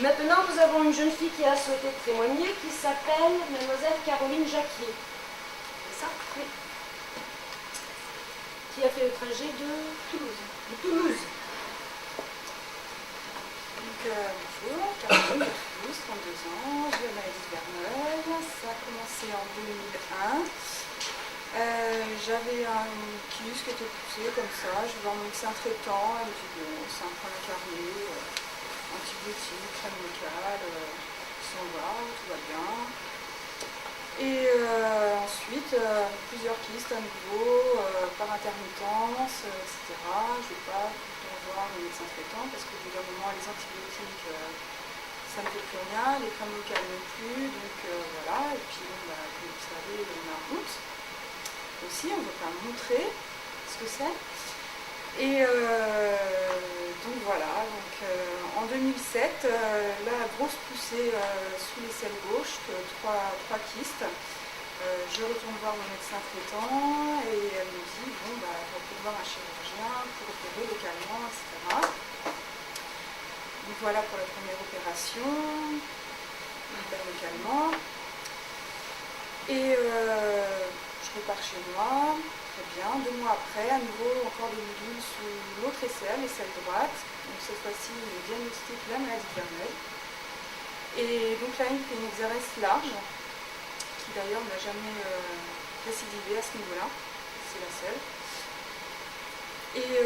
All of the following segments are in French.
Maintenant, nous avons une jeune fille qui a souhaité témoigner, qui s'appelle Mademoiselle Caroline Jacquier. C'est ça? Oui. Qui a fait le trajet de Toulouse. Bonjour, Caroline de Toulouse, 32 ans, je viens d'Alice Verneuil. Ça a commencé en 2001. J'avais un kyste qui était poussé comme ça, je vais voir mon médecin traitant, elle me dit bon, c'est un point carré, antibiotiques, crème locale, sans va, tout va bien. Et ensuite, plusieurs kystes à nouveau, par intermittence, etc. Je ne vais pas tout le temps voir mon médecin traitant parce que au bout d'un moment, les antibiotiques, ça ne fait plus rien, les crèmes locales non plus, donc voilà. Et puis, comme vous savez, on a honte aussi, on ne veut pas montrer ce que c'est. Et donc voilà, en 2007, la grosse poussée sous l'aisselle gauche, trois kystes. Je retourne voir mon médecin traitant et elle me dit bon, on va peut-être voir un chirurgien pour opérer localement, etc. Donc voilà pour la première opération, on opère localement. Et je repars chez moi. Très bien. 2 mois après, à nouveau, encore des modules sous l'autre aisselle droite. Donc cette fois-ci, on diagnostique la maladie de Verneuil. Et donc là, il fait une XRS large, qui d'ailleurs n'a jamais récidivé à ce niveau-là. C'est la seule. Et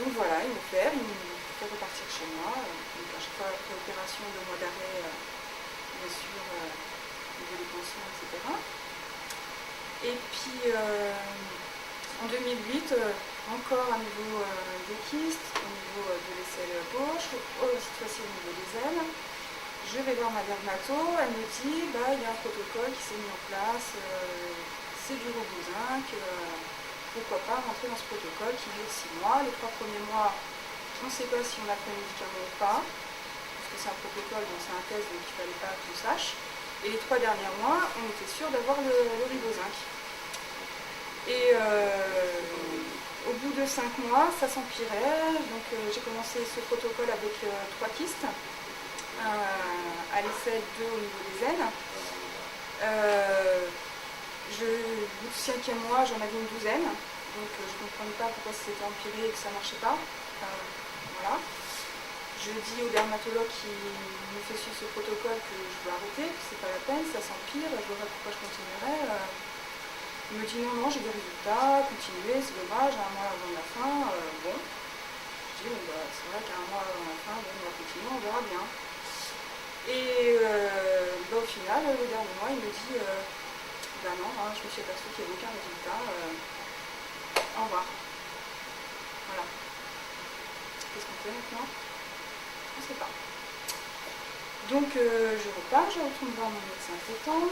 donc voilà, il m'opère, il me fait repartir chez moi. Donc à chaque fois, après opération, 2 mois d'arrêt, bien sûr, au niveau des pensions, etc. Et puis en 2008, encore à nouveau des kystes, au niveau de l'aisselle gauche, cette fois-ci au niveau des ailes. Je vais voir ma dermato, elle me dit il y a un protocole qui s'est mis en place, c'est du Robozinc, pourquoi pas rentrer dans ce protocole qui dure 6 mois. Les 3 premiers mois, on ne sait pas si on a pris le médicament ou pas, parce que c'est un protocole, donc c'est un test, donc il ne fallait pas qu'on sache. Et les 3 derniers mois, on était sûr d'avoir le Ribozinc. Et au bout de 5 mois, ça s'empirait. Donc j'ai commencé ce protocole avec 3 kystes, à l'aisselle, 2 au niveau des ailes. Au bout du 5e mois, j'en avais une douzaine. Donc je ne comprenais pas pourquoi ça s'était empiré et que ça ne marchait pas. Voilà. Je dis au dermatologue qui me fait suivre ce protocole que je dois arrêter, que c'est pas la peine, ça s'empire, je vois pas pourquoi je continuerai. Il me dit non, j'ai des résultats, continuez, c'est dommage, 1 mois avant la fin, bon. Je dis c'est vrai qu'à 1 mois avant la fin, on va continuer, on verra bien. Et au final, le dernier mois, il me dit non, je me suis aperçue qu'il n'y avait aucun résultat, au revoir. Voilà. Qu'est-ce qu'on fait maintenant? Je ne sais pas. Donc je repars, je retourne voir mon médecin traitant,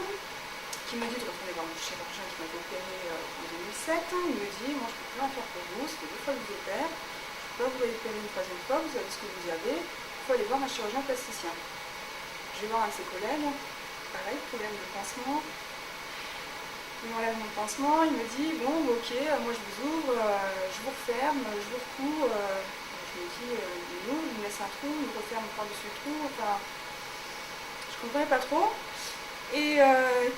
qui me dit de retourner voir mon chirurgien qui m'avait opéré en 2007. Il me dit, moi je ne peux plus rien faire pour vous, ça fait 2 fois que je vous opère, je ne peux pas vous opérer une 3e fois, vous avez ce que vous avez, il faut aller voir un chirurgien plasticien. Je vais voir un de ses collègues, pareil, problème de pansement. Il m'enlève mon pansement, il me dit, bon, ok, moi je vous ouvre, je vous referme, je vous recous. Je me dis, non, il me laisse un trou, il me referme par-dessus le trou, enfin, je ne comprenais pas trop. Et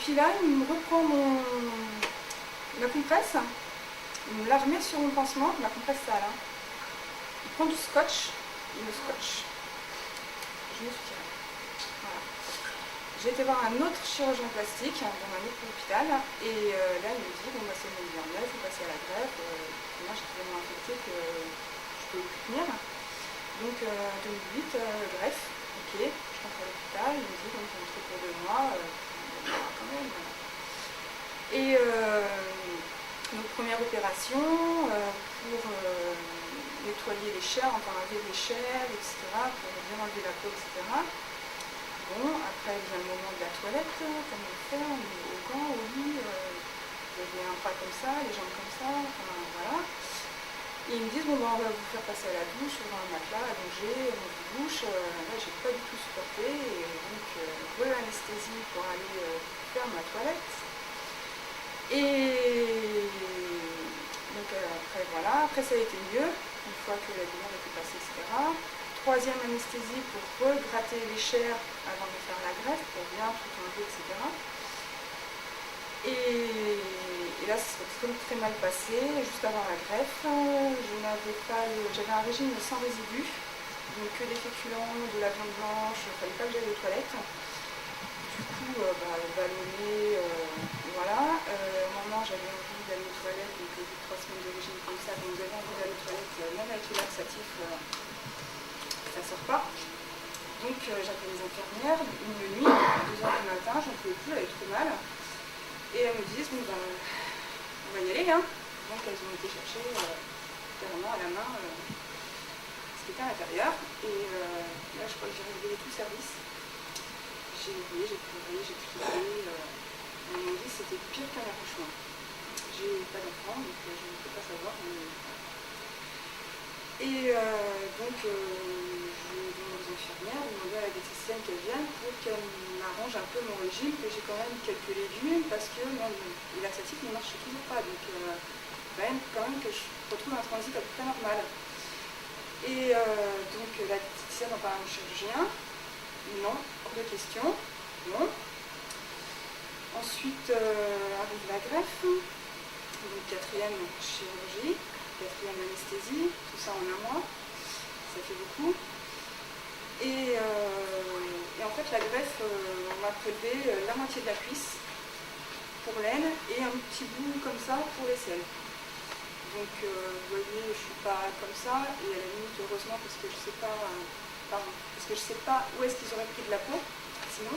puis là, il me reprend ma compresse, il me la remet sur mon pansement, ma compresse sale. Il prend du scotch, il me scotche. Je me suis tirée. Voilà. J'ai été voir un autre chirurgien plastique dans un autre hôpital, et là, il me dit, bon, c'est une maladie Verneuil, il faut passer à la greffe. Moi, j'étais tellement infectée que je ne pouvais plus tenir. Donc, 2008, greffe, ok, je rentre à l'hôpital, il me dit, donc, on se pour 2 mois. Quand même. Et donc première opération pour nettoyer les chairs, enfin enlever les chairs, etc., pour bien enlever la peau, etc. Bon, après vient le moment de la toilette, comment on fait, on est au gant, au lit, vous avez un pas comme ça, les jambes comme ça, enfin voilà. Et ils me disent, bon on va vous faire passer à la douche, sur un matelas allongé, on vous douche. Là j'ai pas du tout supporté, et donc re-anesthésie pour aller faire ma toilette. Et donc après voilà, après ça a été mieux, une fois que la douleur était passée, etc. troisième anesthésie pour regratter les chairs avant de faire la greffe, pour bien tout enlever, etc. Et là, ça s'est très mal passé. Juste avant la greffe, j'avais un régime sans résidus, donc que des féculents, de la viande blanche, il ne fallait pas que j'aille aux toilettes. Du coup, ballonné, voilà. Au moment, j'avais envie d'aller aux toilettes, donc au bout de 3 semaines de régime comme ça, quand vous avez envie d'aller aux toilettes, même avec les laxatifs, ça ne sort pas. Donc, j'appelle les infirmières, une nuit, à 2h du matin, j'en pouvais plus, j'avais trop mal. Et elles me disent, bon ben, on va y aller, hein. Donc elles ont été chercher carrément à la main ce qui était à l'intérieur. Et là, je crois que j'ai révélé tout le service. J'ai oublié, j'ai pleuré, j'ai crié. Elles m'ont dit que c'était pire qu'un accouchement. J'ai pas d'enfant, donc je ne peux pas savoir. Et donc, je demande aux infirmières, je demande à la diététicienne qu'elle vienne pour qu'elle m'arrange un peu mon régime, que j'ai quand même quelques légumes, parce que les laxatifs ne marchent toujours pas. Donc, quand même que je retrouve un transit à peu près normal. Et donc, la diététicienne en parle à mon chirurgien. Non, hors de question. Non. Ensuite, arrive la greffe. Donc, 4e chirurgie. 4e anesthésie, tout ça en un mois, ça fait beaucoup. Et en fait, la greffe, on m'a prélevé la moitié de la cuisse pour l'aine et un petit bout comme ça pour l'aisselle. Donc, vous voyez, je ne suis pas comme ça, et à la limite, heureusement, parce que je ne sais pas, où est-ce qu'ils auraient pris de la peau, sinon.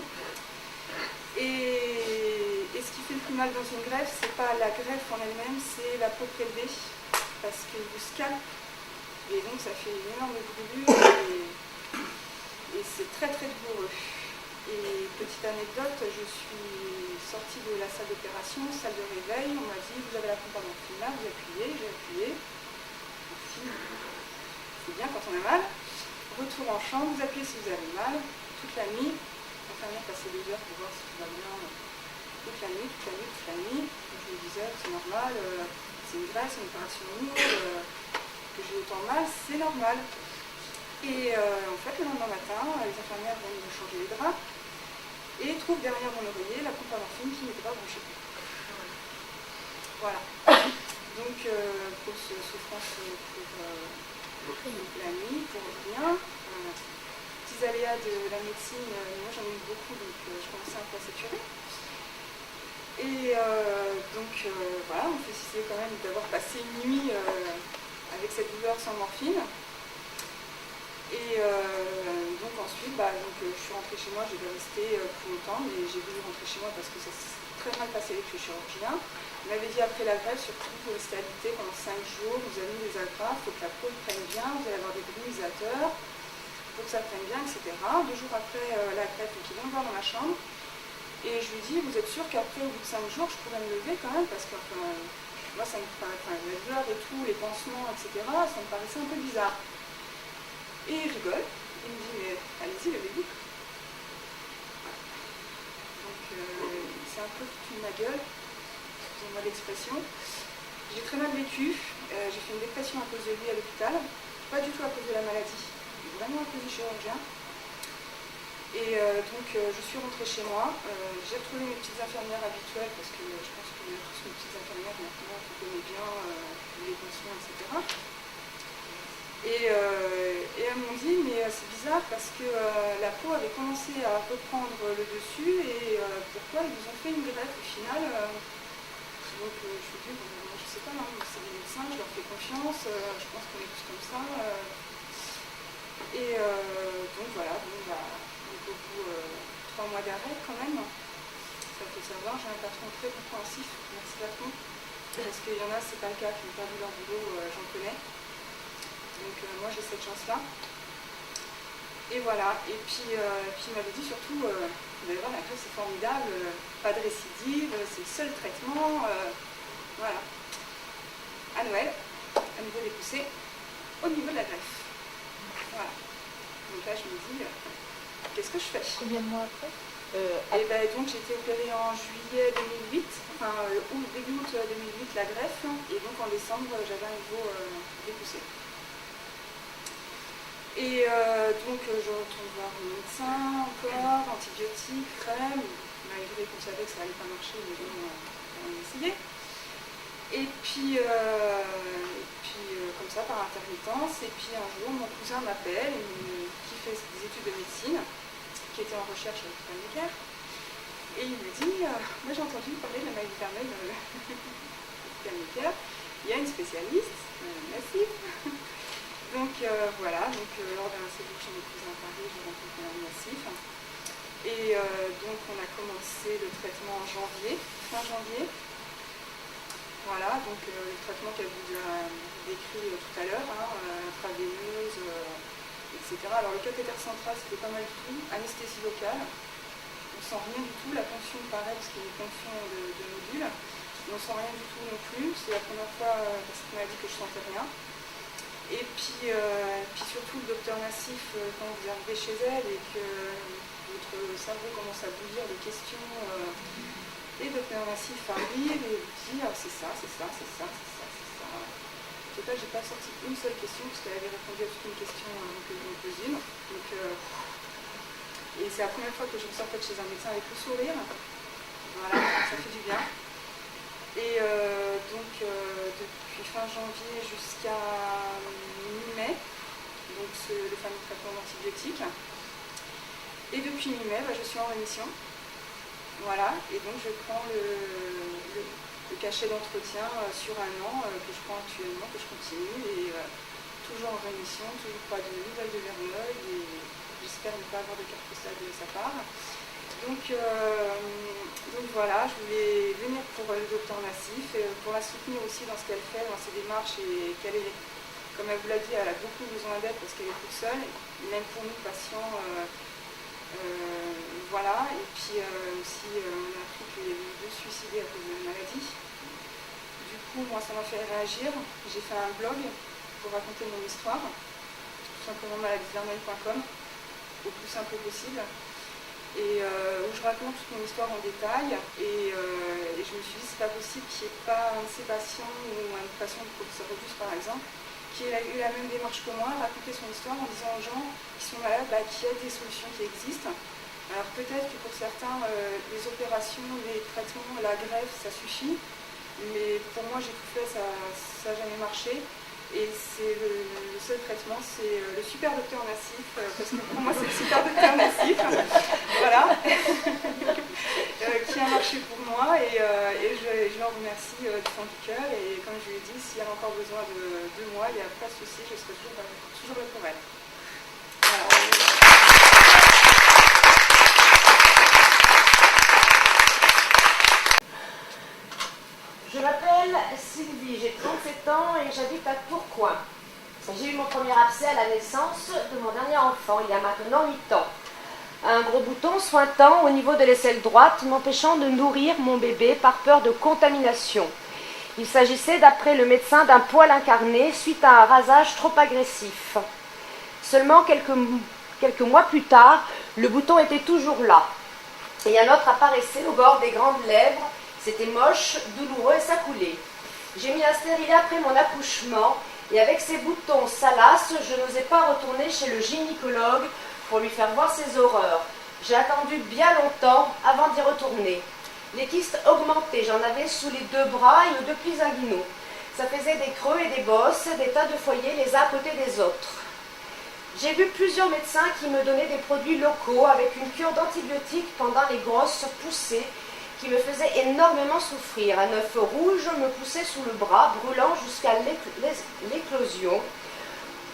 Et ce qui fait le plus mal dans une greffe, c'est pas la greffe en elle-même, c'est la peau prélevée. Parce qu'il vous scalpe et donc ça fait une énorme brûlure et c'est très très douloureux. Et petite anecdote, je suis sortie de la salle d'opération, salle de réveil, on m'a dit vous avez la pompe à morphine là, vous appuyez, j'ai appuyé. Merci. C'est bien quand on a mal. Retour en chambre, vous appuyez si vous avez mal. Toute la nuit, l'infirmière passait 2 heures pour voir si tout va bien. Toute la nuit. Je me disais c'est normal. C'est une greffe, c'est une opération lourde, que j'ai autant mal, c'est normal. Et en fait, le lendemain matin, les infirmières viennent me changer les draps et trouvent derrière mon oreiller la pompe à morphine qui n'était pas branchée. Voilà. Donc, grosse souffrance pour la nuit, pour rien. Petits aléas de la médecine, moi j'en ai eu beaucoup, donc je commençais un peu à saturer. Et voilà, on fait cesser quand même d'avoir passé une nuit avec cette douleur sans morphine. Et donc ensuite, je suis rentrée chez moi, j'ai dû rester plus longtemps, mais j'ai voulu rentrer chez moi parce que ça s'est très mal passé avec le chirurgien. Il m'avait dit après la greffe, surtout vous restez alité pendant 5 jours, vous avez mis des agrafes, il faut que la peau prenne bien, vous allez avoir des brumisateurs, il faut que ça prenne bien, etc. 2 jours après la greffe, ils vont me voir dans ma chambre. Et je lui dis, vous êtes sûr qu'après, au bout de 5 jours, je pourrais me lever quand même, parce que moi, ça me paraît, la douleur et tout, les pansements, etc., ça me paraissait un peu bizarre. Et il rigole, il me dit, mais allez-y, levez-vous. Donc, c'est un peu foutu de ma gueule, excusez-moi l'expression. J'ai très mal vécu, j'ai fait une dépression à cause de lui à l'hôpital, pas du tout à cause de la maladie, vraiment à cause du chirurgien. Et donc je suis rentrée chez moi, j'ai retrouvé mes petites infirmières habituelles parce que je pense qu'on a tous mes petites infirmières maintenant qui connaissent bien les pansements, etc. Et elles m'ont dit mais c'est bizarre parce que la peau avait commencé à reprendre le dessus et pourquoi ils vous ont fait une greffe au final. Donc je me suis dit bon, je sais pas, hein, c'est des médecins, je leur fais confiance, je pense qu'on est tous comme ça. Et donc voilà, au bout de 3 mois d'arrêt quand même, ça faut savoir, j'ai un patron très compréhensif, merci patron, parce qu'il y en a, c'est pas le cas, qui n'ont pas vu leur boulot, j'en connais. Donc moi j'ai cette chance-là. Et voilà, et puis il m'avait dit surtout, vous allez voir, la greffe c'est formidable, pas de récidive, c'est le seul traitement, voilà. À Noël, à nouveau des poussées, au niveau de la greffe. Voilà. Donc là je me dis, qu'est-ce que je fais? Combien de mois après Et donc j'ai été opérée en juillet 2008, début août 2008 la greffe, et donc en décembre j'avais un nouveau dépoussé. Et donc je retourne voir le médecin encore, antibiotiques, crème, malgré qu'on savait que ça allait pas marcher, mais bon, on a essayé. Et puis comme ça par intermittence, et puis un jour mon cousin m'appelle, qui fait des études de médecine, qui était en recherche à l'hôpital Necker, et il me dit moi j'ai entendu parler de la maladie éternelle dans l'hôpital Necker, il y a une spécialiste, Nassif. Donc voilà, lors d'un séjour chez mes cousins à Paris, j'ai rencontré un Nassif. Et donc on a commencé le traitement en janvier, fin janvier. Voilà, donc le traitement qu'elle vous a décrit tout à l'heure, intraveineuse, etc. Alors le cathéter central, c'était pas mal du tout, anesthésie locale. On sent rien du tout, la ponction pareil, parce qu'il y a une ponction de nodules. On ne sent rien du tout non plus, c'est la première fois dans cette maladie que je sentais rien. Et puis surtout le docteur Nassif, quand vous arrivez chez elle et que votre cerveau commence à bouillir de questions, et le docteur Nassif arrive et vous dit c'est ça, c'est ça, c'est ça, c'est ça, c'est ça. En tout cas, j'ai pas sorti une seule question parce qu'elle avait répondu à toute une question que je me pose une. Donc, et c'est la première fois que je me sors chez un médecin avec le sourire. Voilà, ça fait du bien. Et depuis fin janvier jusqu'à mi-mai, donc le fameux traitement d'antibiotiques. Et depuis mi-mai, je suis en rémission. Voilà, et donc je prends le cachet d'entretien sur un an que je prends actuellement, que je continue, et toujours en rémission, toujours pas de nouvelles de Verneuil, et j'espère ne pas avoir de carte postale de sa part. Donc voilà, je voulais venir pour le docteur Nassif, et pour la soutenir aussi dans ce qu'elle fait, dans ses démarches, et qu'elle est, comme elle vous l'a dit, elle a beaucoup besoin d'aide parce qu'elle est toute seule, même pour nous patients. Voilà, et puis aussi on a appris qu'il y avait eu 2 suicidés à cause de la maladie. Du coup, moi ça m'a fait réagir, j'ai fait un blog pour raconter mon histoire, tout simplement maladiesvermeilles.com, au plus simple possible, et où je raconte toute mon histoire en détail, et je me suis dit c'est pas possible qu'il n'y ait pas un de ces patients, ou un patient du professeur Robus par exemple, qui a eu la même démarche que moi, raconter son histoire en disant aux gens qui sont malades qu'il y a des solutions qui existent. Alors peut-être que pour certains, les opérations, les traitements, la greffe, ça suffit, mais pour moi j'ai tout fait, ça n'a jamais marché. Et c'est le seul traitement, c'est le super docteur Nassif, parce que pour moi c'est le super docteur Nassif, voilà, qui a marché pour moi, et je leur remercie du fond du cœur, et comme je lui ai dit, si elle a encore besoin de moi, il n'y a pas de souci, je serai toujours là pour elle. Voilà. Je m'appelle Sylvie, j'ai 37 ans et j'habite à Tourcoing. J'ai eu mon premier abcès à la naissance de mon dernier enfant, il y a maintenant 8 ans. Un gros bouton sointant au niveau de l'aisselle droite, m'empêchant de nourrir mon bébé par peur de contamination. Il s'agissait, d'après le médecin, d'un poil incarné suite à un rasage trop agressif. Seulement quelques mois plus tard, le bouton était toujours là. Et un autre apparaissait au bord des grandes lèvres. C'était moche, douloureux et ça coulait. J'ai mis un stérilet après mon accouchement et avec ces boutons salaces, je n'osais pas retourner chez le gynécologue pour lui faire voir ses horreurs. J'ai attendu bien longtemps avant d'y retourner. Les kystes augmentaient, j'en avais sous les 2 bras et aux 2 plis inguinaux. Ça faisait des creux et des bosses, des tas de foyers les uns à côté des autres. J'ai vu plusieurs médecins qui me donnaient des produits locaux avec une cure d'antibiotiques pendant les grosses poussées qui me faisait énormément souffrir. Un œuf rouge me poussait sous le bras, brûlant jusqu'à l'éclosion,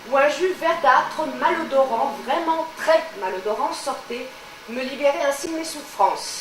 où un jus verdâtre, malodorant, vraiment très malodorant, sortait, me libérait ainsi de mes souffrances.